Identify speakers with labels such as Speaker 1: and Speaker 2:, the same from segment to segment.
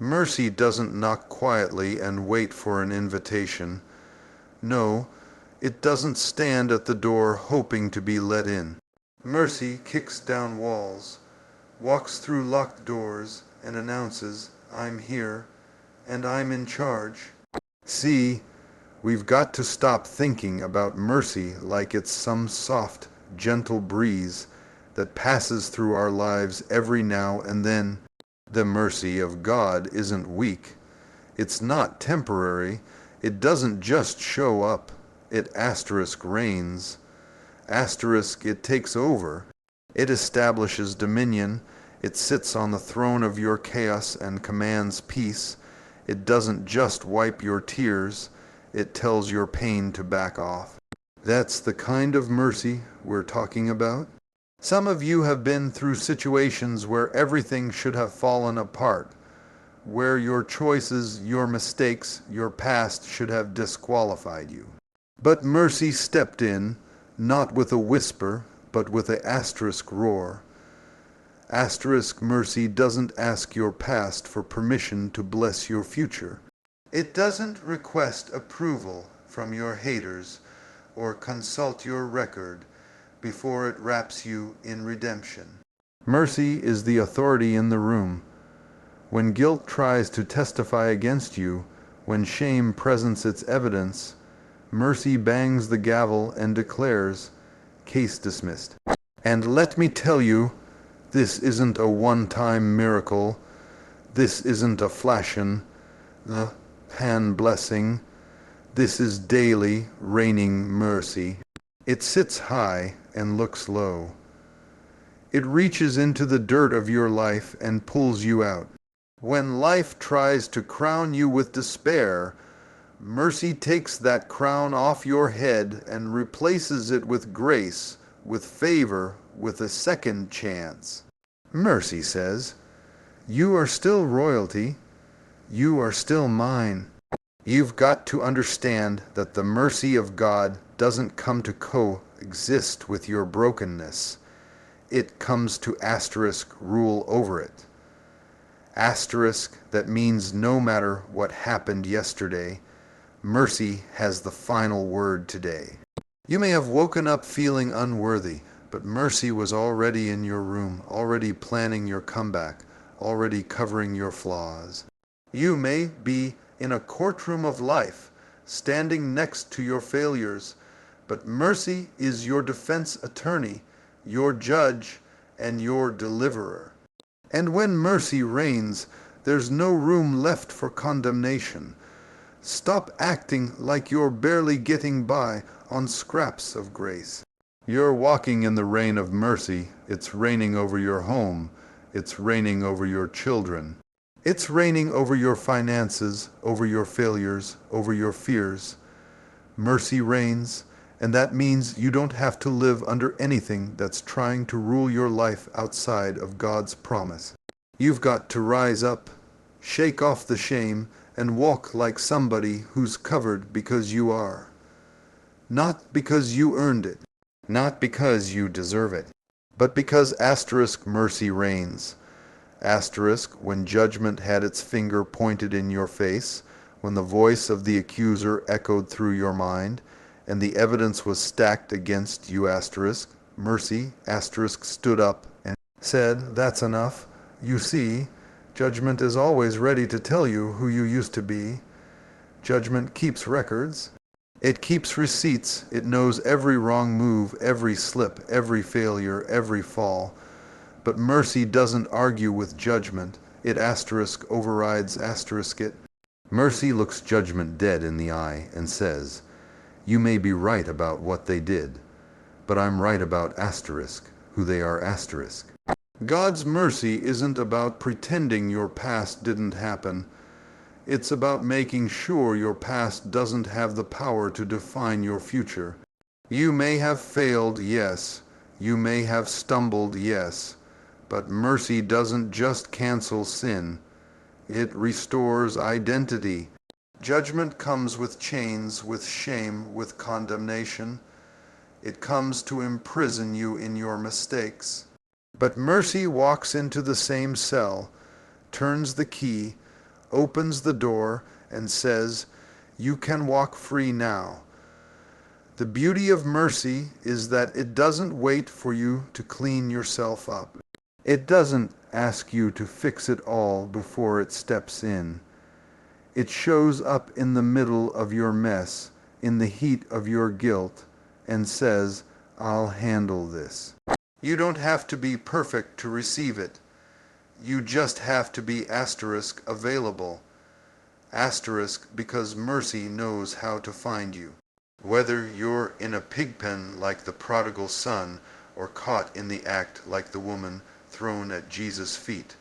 Speaker 1: Mercy doesn't knock quietly and wait for an invitation. No, it doesn't stand at the door hoping to be let in. Mercy kicks down walls, walks through locked doors, and announces, "I'm here, and I'm in charge." See, we've got to stop thinking about mercy like it's some soft, gentle breeze that passes through our lives every now and then. The mercy of God isn't weak. It's not temporary. It doesn't just show up. It reigns. It takes over. It establishes dominion. It sits on the throne of your chaos and commands peace. It doesn't just wipe your tears. It tells your pain to back off. That's the kind of mercy we're talking about. Some of you have been through situations where everything should have fallen apart, where your choices, your mistakes, your past should have disqualified you. But mercy stepped in, not with a whisper, but with an asterisk roar. Asterisk mercy doesn't ask your past for permission to bless your future. It doesn't request approval from your haters or consult your record before it wraps you in redemption. Mercy is the authority in the room. When guilt tries to testify against you, when shame presents its evidence, mercy bangs the gavel and declares, "Case dismissed." And let me tell you, this isn't a one-time miracle. This isn't a the pan blessing. This is daily, reigning mercy. It sits high and looks low. It reaches into the dirt of your life and pulls you out. When life tries to crown you with despair, mercy takes that crown off your head and replaces it with grace, with favor, with a second chance. Mercy says, "You are still royalty. You are still mine." You've got to understand that the mercy of God doesn't come to coexist with your brokenness. It comes to rule over it. That means no matter what happened yesterday, mercy has the final word today. You may have woken up feeling unworthy, but mercy was already in your room, already planning your comeback, already covering your flaws. You may be in a courtroom of life, standing next to your failures, but mercy is your defense attorney, your judge, and your deliverer. And when mercy reigns, there's no room left for condemnation. Stop acting like you're barely getting by on scraps of grace. You're walking in the reign of mercy. It's reigning over your home. It's reigning over your children. It's reigning over your finances, over your failures, over your fears. Mercy reigns, and that means you don't have to live under anything that's trying to rule your life outside of God's promise. You've got to rise up, shake off the shame, and walk like somebody who's covered because you are. Not because you earned it, not because you deserve it, but because mercy reigns. When judgment had its finger pointed in your face, when the voice of the accuser echoed through your mind, and the evidence was stacked against you, mercy, stood up and said, "That's enough. You see, judgment is always ready to tell you who you used to be. Judgment keeps records. It keeps receipts. It knows every wrong move, every slip, every failure, every fall. But mercy doesn't argue with judgment. It overrides it. Mercy looks judgment dead in the eye and says, "You may be right about what they did, but I'm right about who they are God's mercy isn't about pretending your past didn't happen. It's about making sure your past doesn't have the power to define your future. You may have failed, yes. You may have stumbled, yes. But mercy doesn't just cancel sin. It restores identity. Judgment comes with chains, with shame, with condemnation. It comes to imprison you in your mistakes. But mercy walks into the same cell, turns the key, opens the door and says, "You can walk free now." The beauty of mercy is that it doesn't wait for you to clean yourself up. It doesn't ask you to fix it all before it steps in. It shows up in the middle of your mess, in the heat of your guilt, and says, "I'll handle this." You don't have to be perfect to receive it. You just have to be available. Because mercy knows how to find you. Whether you're in a pigpen like the prodigal son or caught in the act like the woman thrown at Jesus' feet,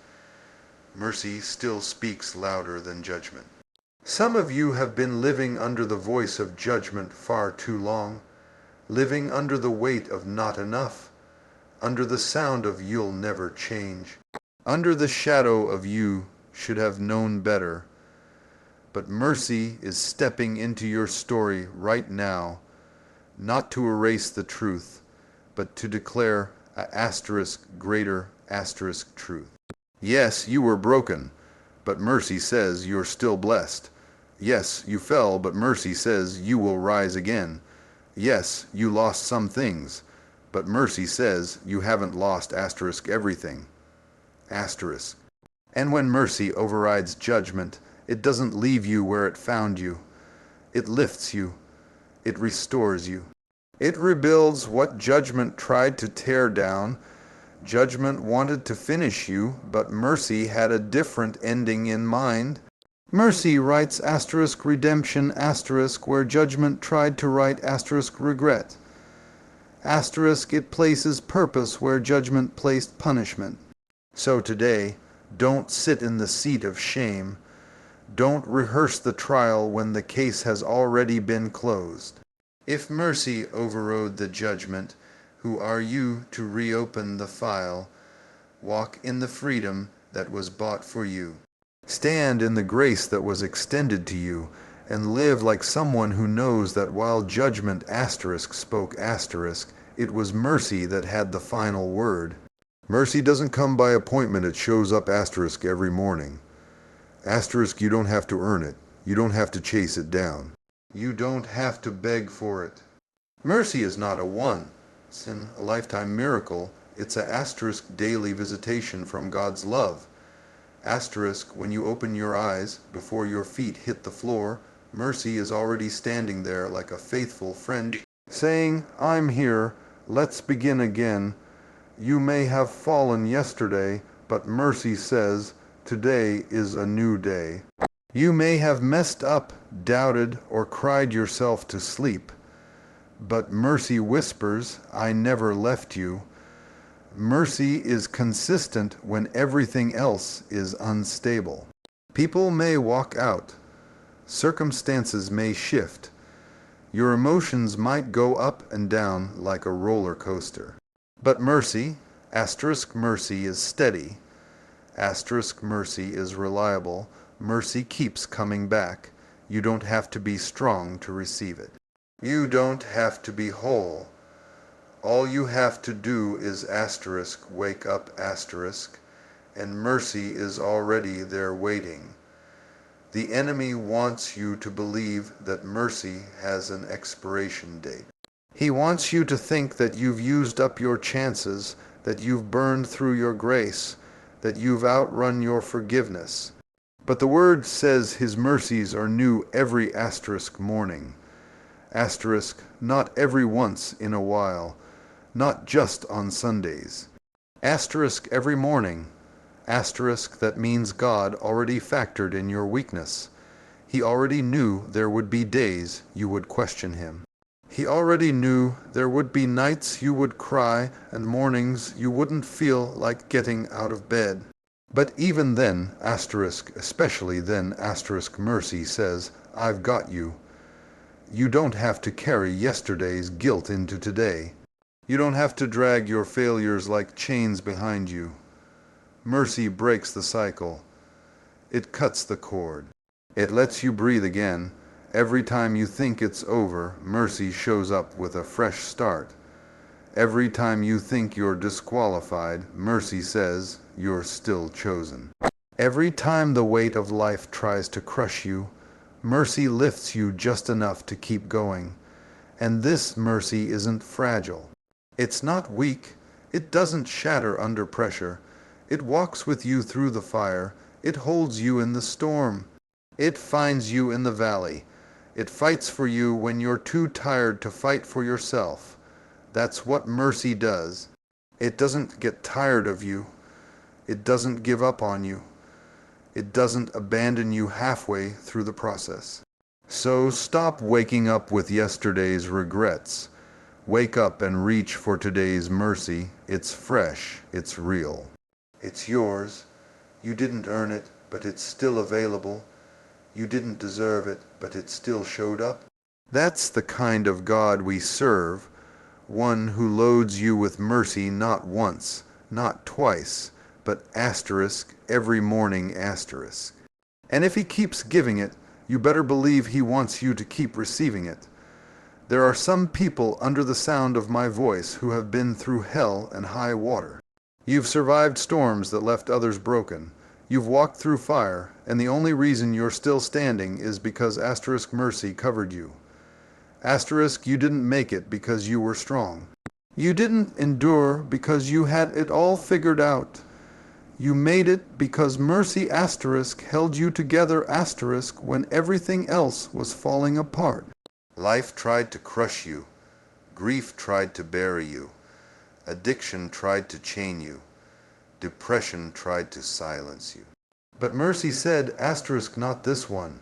Speaker 1: mercy still speaks louder than judgment. Some of you have been living under the voice of judgment far too long, living under the weight of not enough, under the sound of "you'll never change," under the shadow of "you should have known better." But mercy is stepping into your story right now, not to erase the truth, but to declare greater truth. Yes, you were broken, but mercy says you're still blessed. Yes, you fell, but mercy says you will rise again. Yes, you lost some things, but mercy says you haven't lost everything. And when mercy overrides judgment, it doesn't leave you where it found you. It lifts you. It restores you. It rebuilds what judgment tried to tear down. Judgment wanted to finish you, but mercy had a different ending in mind. Mercy writes redemption where judgment tried to write regret. It places purpose where judgment placed punishment. So today, don't sit in the seat of shame. Don't rehearse the trial when the case has already been closed. If mercy overrode the judgment, who are you to reopen the file? Walk in the freedom that was bought for you. Stand in the grace that was extended to you, and live like someone who knows that while judgment spoke it was mercy that had the final word. Mercy doesn't come by appointment, it shows up every morning. You don't have to earn it. You don't have to chase it down. You don't have to beg for it. Mercy is not a once in a lifetime miracle. It's a daily visitation from God's love. When you open your eyes before your feet hit the floor, mercy is already standing there like a faithful friend, saying, "I'm here. Let's begin again. You may have fallen yesterday, but mercy says, today is a new day." You may have messed up, doubted, or cried yourself to sleep, but mercy whispers, "I never left you." Mercy is consistent when everything else is unstable. People may walk out. Circumstances may shift. Your emotions might go up and down like a roller coaster. But mercy is steady. Mercy is reliable. Mercy keeps coming back. You don't have to be strong to receive it. You don't have to be whole. All you have to do is wake up and mercy is already there waiting. The enemy wants you to believe that mercy has an expiration date. He wants you to think that you've used up your chances, that you've burned through your grace, that you've outrun your forgiveness. But the Word says His mercies are new every morning. Not every once in a while, not just on Sundays. Every morning. That means God already factored in your weakness. He already knew there would be days you would question Him. He already knew there would be nights you would cry and mornings you wouldn't feel like getting out of bed. But even then, especially then, mercy says, "I've got you." You don't have to carry yesterday's guilt into today. You don't have to drag your failures like chains behind you. Mercy breaks the cycle. It cuts the cord. It lets you breathe again. Every time you think it's over, mercy shows up with a fresh start. Every time you think you're disqualified, mercy says you're still chosen. Every time the weight of life tries to crush you, mercy lifts you just enough to keep going. And this mercy isn't fragile. It's not weak. It doesn't shatter under pressure. It walks with you through the fire. It holds you in the storm. It finds you in the valley. It fights for you when you're too tired to fight for yourself. That's what mercy does. It doesn't get tired of you. It doesn't give up on you. It doesn't abandon you halfway through the process. So stop waking up with yesterday's regrets. Wake up and reach for today's mercy. It's fresh. It's real. It's yours. You didn't earn it, but it's still available. You didn't deserve it, but it still showed up. That's the kind of God we serve. One who loads you with mercy not once, not twice, but asterisk every morning asterisk. And if he keeps giving it, you better believe he wants you to keep receiving it. There are some people under the sound of my voice who have been through hell and high water. You've survived storms that left others broken. You've walked through fire, and the only reason you're still standing is because asterisk mercy covered you. Asterisk, you didn't make it because you were strong. You didn't endure because you had it all figured out. You made it because mercy asterisk held you together asterisk when everything else was falling apart. Life tried to crush you. Grief tried to bury you. Addiction tried to chain you. Depression tried to silence you. But mercy said, asterisk, not this one.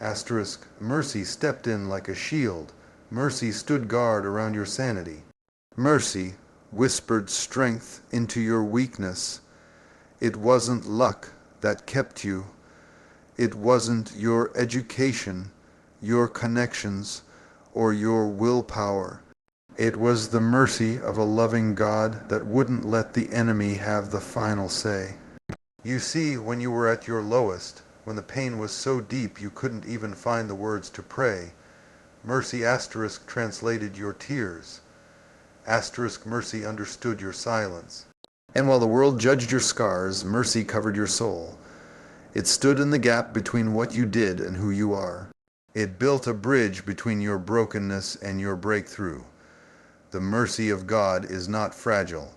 Speaker 1: Asterisk, mercy stepped in like a shield. Mercy stood guard around your sanity. Mercy whispered strength into your weakness. It wasn't luck that kept you. It wasn't your education, your connections, or your willpower. It was the mercy of a loving God that wouldn't let the enemy have the final say. You see, when you were at your lowest, when the pain was so deep you couldn't even find the words to pray, mercy asterisk translated your tears. Asterisk mercy understood your silence. And while the world judged your scars, mercy covered your soul. It stood in the gap between what you did and who you are. It built a bridge between your brokenness and your breakthrough. The mercy of God is not fragile.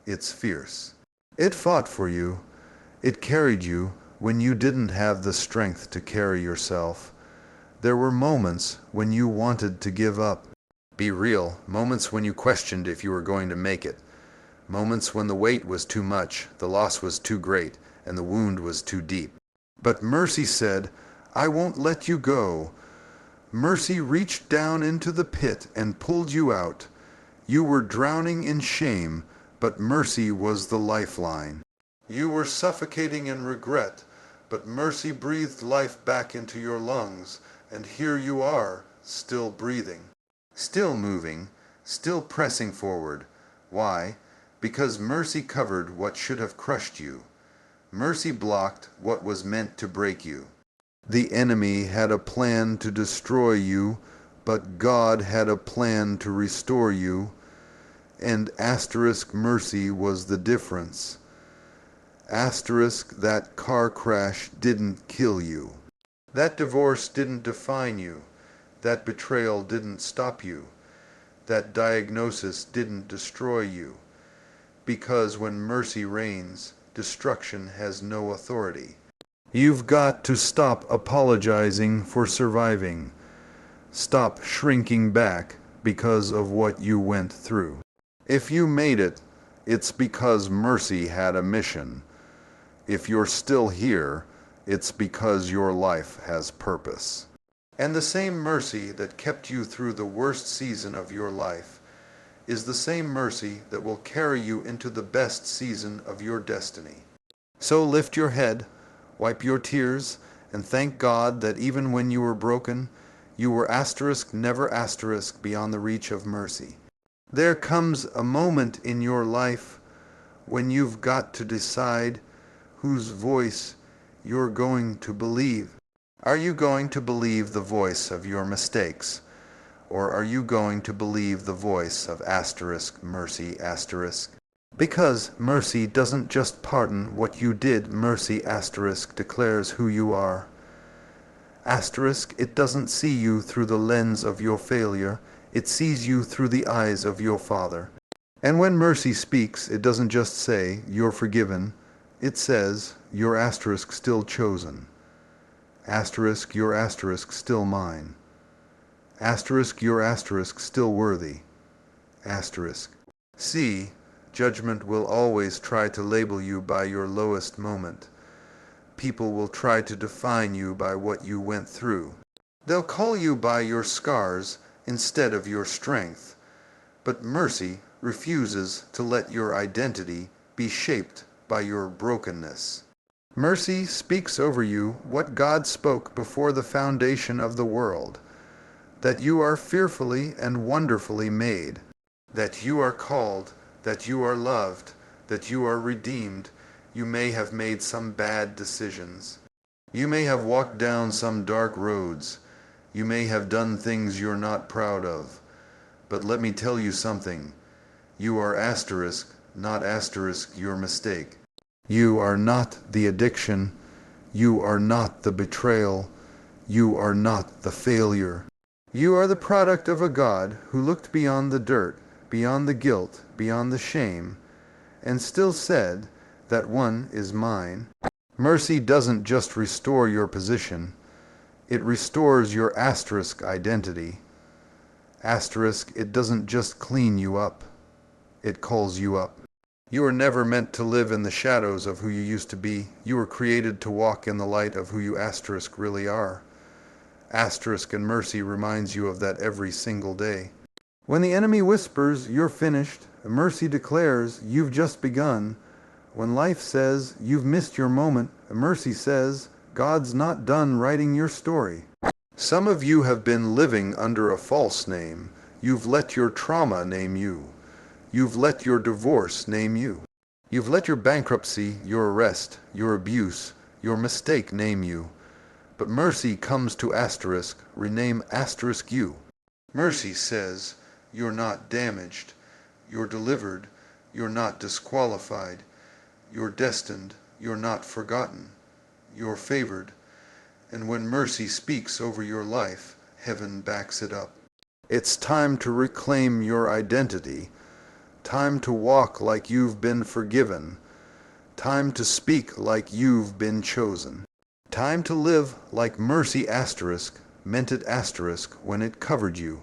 Speaker 1: It's fierce. It fought for you. It carried you when you didn't have the strength to carry yourself. There were moments when you wanted to give up. Be real, moments when you questioned if you were going to make it. Moments when the weight was too much, the loss was too great, and the wound was too deep. But mercy said, I won't let you go. Mercy reached down into the pit and pulled you out. You were drowning in shame, but mercy was the lifeline. You were suffocating in regret, but mercy breathed life back into your lungs, and here you are, still breathing, still moving, still pressing forward. Why? Because mercy covered what should have crushed you. Mercy blocked what was meant to break you. The enemy had a plan to destroy you, but God had a plan to restore you, and asterisk mercy was the difference. Asterisk, that car crash didn't kill you. That divorce didn't define you. That betrayal didn't stop you. That diagnosis didn't destroy you. Because when mercy reigns, destruction has no authority. You've got to stop apologizing for surviving. Stop shrinking back because of what you went through. If you made it, it's because mercy had a mission. If you're still here, it's because your life has purpose. And the same mercy that kept you through the worst season of your life is the same mercy that will carry you into the best season of your destiny. So lift your head, wipe your tears, and thank God that even when you were broken, you were asterisk, never asterisk beyond the reach of mercy. There comes a moment in your life when you've got to decide whose voice you're going to believe. Are you going to believe the voice of your mistakes? Or are you going to believe the voice of asterisk, mercy, asterisk? Because mercy doesn't just pardon what you did, mercy asterisk declares who you are. Asterisk, it doesn't see you through the lens of your failure, it sees you through the eyes of your Father. And when mercy speaks, it doesn't just say, you're forgiven, it says, you're asterisk still chosen. Asterisk, your asterisk still mine. Asterisk, your asterisk still worthy. Asterisk. See, judgment will always try to label you by your lowest moment. People will try to define you by what you went through. They'll call you by your scars instead of your strength. But mercy refuses to let your identity be shaped by your brokenness. Mercy speaks over you what God spoke before the foundation of the world, that you are fearfully and wonderfully made, that you are called, that you are loved, that you are redeemed. You may have made some bad decisions. You may have walked down some dark roads. You may have done things you're not proud of. But let me tell you something. You are asterisk, not asterisk your mistake. You are not the addiction. You are not the betrayal. You are not the failure. You are the product of a God who looked beyond the dirt, beyond the guilt, beyond the shame, and still said, that one is mine. Mercy doesn't just restore your position, it restores your asterisk identity. Asterisk, it doesn't just clean you up, it calls you up. You were never meant to live in the shadows of who you used to be. You were created to walk in the light of who you asterisk really are. Asterisk and mercy reminds you of that every single day. When the enemy whispers, you're finished, mercy declares, you've just begun. When life says, you've missed your moment, mercy says, God's not done writing your story. Some of you have been living under a false name. You've let your trauma name you. You've let your divorce name you. You've let your bankruptcy, your arrest, your abuse, your mistake name you. But mercy comes to asterisk, rename asterisk you. Mercy says, you're not damaged, you're delivered, you're not disqualified, you're destined, you're not forgotten, you're favored. And when mercy speaks over your life, heaven backs it up. It's time to reclaim your identity, time to walk like you've been forgiven, time to speak like you've been chosen, time to live like mercy asterisk meant it asterisk when it covered you.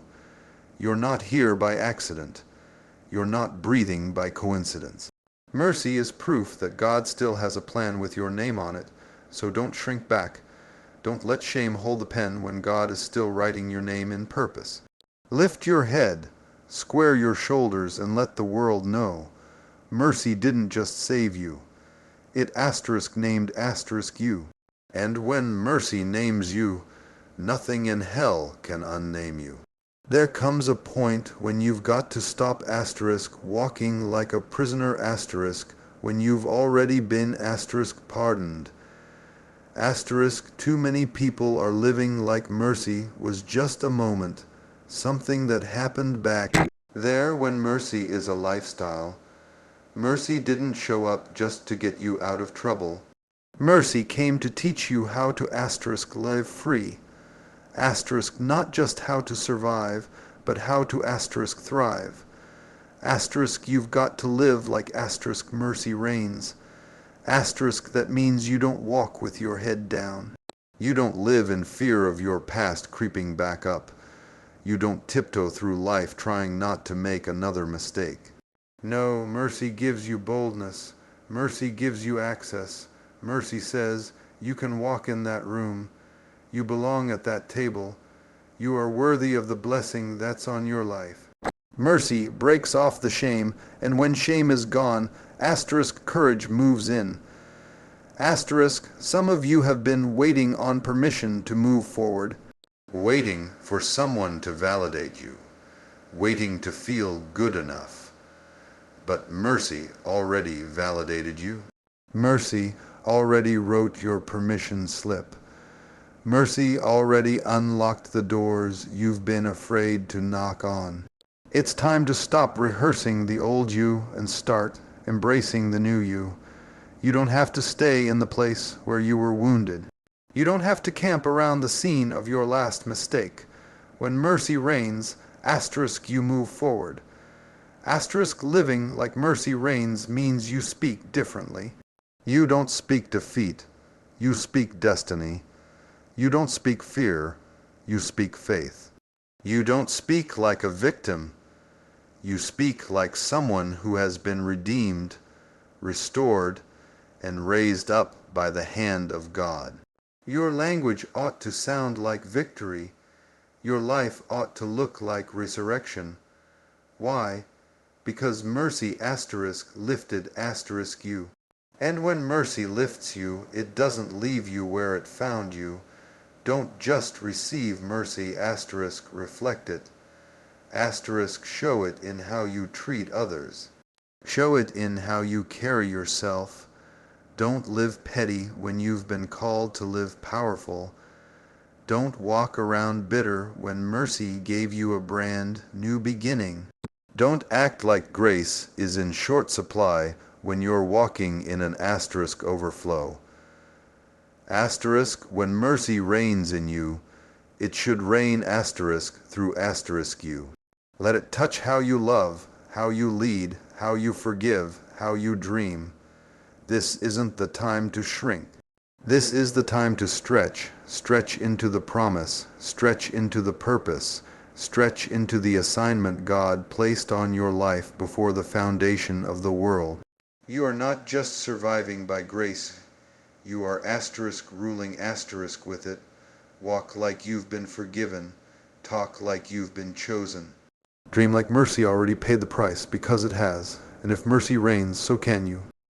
Speaker 1: You're not here by accident. You're not breathing by coincidence. Mercy is proof that God still has a plan with your name on it, so don't shrink back. Don't let shame hold the pen when God is still writing your name in purpose. Lift your head, square your shoulders, and let the world know. Mercy didn't just save you. It asterisk named asterisk you. And when mercy names you, nothing in hell can unname you. There comes a point when you've got to stop asterisk walking like a prisoner asterisk when you've already been asterisk pardoned. Asterisk, too many people are living like mercy was just a moment, something that happened back there when mercy is a lifestyle. Mercy didn't show up just to get you out of trouble. Mercy came to teach you how to asterisk live free. Asterisk not just how to survive, but how to asterisk thrive. Asterisk you've got to live like asterisk mercy reigns. Asterisk that means you don't walk with your head down. You don't live in fear of your past creeping back up. You don't tiptoe through life trying not to make another mistake. No, mercy gives you boldness. Mercy gives you access. Mercy says, you can walk in that room. You belong at that table. You are worthy of the blessing that's on your life. Mercy breaks off the shame, and when shame is gone, asterisk courage moves in. Asterisk, some of you have been waiting on permission to move forward. Waiting for someone to validate you. Waiting to feel good enough. But mercy already validated you. Mercy already wrote your permission slip. Mercy already unlocked the doors you've been afraid to knock on. It's time to stop rehearsing the old you and start embracing the new you. You don't have to stay in the place where you were wounded. You don't have to camp around the scene of your last mistake. When mercy reigns, asterisk, you move forward. Asterisk, living like mercy reigns means you speak differently. You don't speak defeat. You speak destiny. You don't speak fear. You speak faith. You don't speak like a victim. You speak like someone who has been redeemed, restored, and raised up by the hand of God. Your language ought to sound like victory. Your life ought to look like resurrection. Why? Because mercy asterisk lifted asterisk you. And when mercy lifts you, it doesn't leave you where it found you. Don't just receive mercy asterisk reflect it. Asterisk show it in how you treat others. Show it in how you carry yourself. Don't live petty when you've been called to live powerful. Don't walk around bitter when mercy gave you a brand new beginning. Don't act like grace is in short supply when you're walking in an asterisk overflow. Asterisk, when mercy reigns in you, it should reign asterisk through asterisk you. Let it touch how you love, how you lead, how you forgive, how you dream. This isn't the time to shrink. This is the time to stretch. Stretch into the promise. Stretch into the purpose. Stretch into the assignment God placed on your life before the foundation of the world. You are not just surviving by grace. You are asterisk ruling asterisk with it. Walk like you've been forgiven. Talk like you've been chosen. Dream like mercy already paid the price, because it has. And if mercy reigns, so can you.